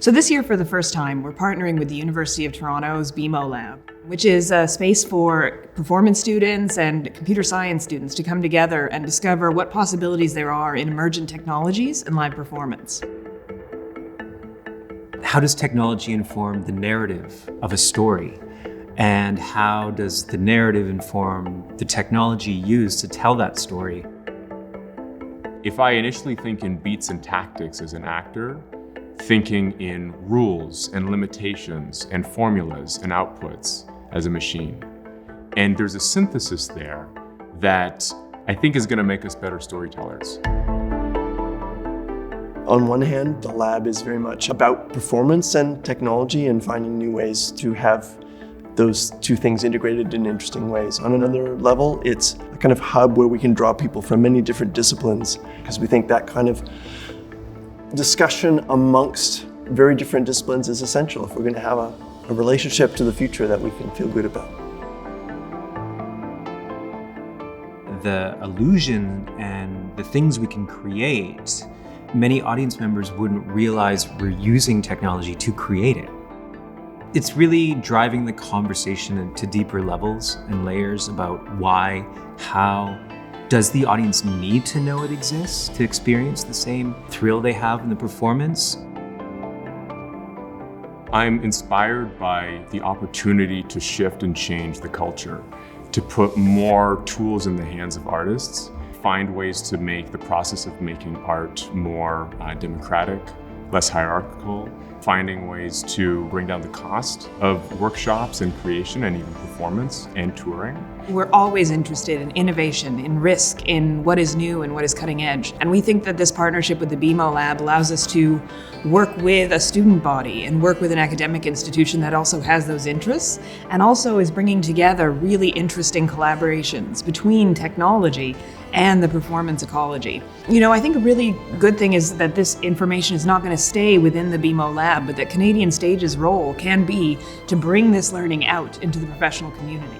So this year, for the first time, we're partnering with the University of Toronto's BMO Lab, which is a space for performance students and computer science students to come together and discover what possibilities there are in emergent technologies and live performance. How does technology inform the narrative of a story? And how does the narrative inform the technology used to tell that story? If I initially think in beats and tactics as an actor, thinking in rules and limitations and formulas and outputs as a machine. And there's a synthesis there that I think is going to make us better storytellers. On one hand, the lab is very much about performance and technology and finding new ways to have those two things integrated in interesting ways. On another level, it's a kind of hub where we can draw people from many different disciplines, because we think that kind of discussion amongst very different disciplines is essential if we're going to have a relationship to the future that we can feel good about. The illusion and the things we can create, many audience members wouldn't realize we're using technology to create it. It's really driving the conversation to deeper levels and layers about why, how. Does the audience need to know it exists to experience the same thrill they have in the performance? I'm inspired by the opportunity to shift and change the culture, to put more tools in the hands of artists, find ways to make the process of making art more democratic, less hierarchical, finding ways to bring down the cost of workshops and creation and even performance and touring. We're always interested in innovation, in risk, in what is new and what is cutting edge. And we think that this partnership with the BMO Lab allows us to work with a student body and work with an academic institution that also has those interests and also is bringing together really interesting collaborations between technology and the performance ecology. You know, I think a really good thing is that this information is not going to stay within the BMO Lab, but that Canadian Stage's role can be to bring this learning out into the professional community.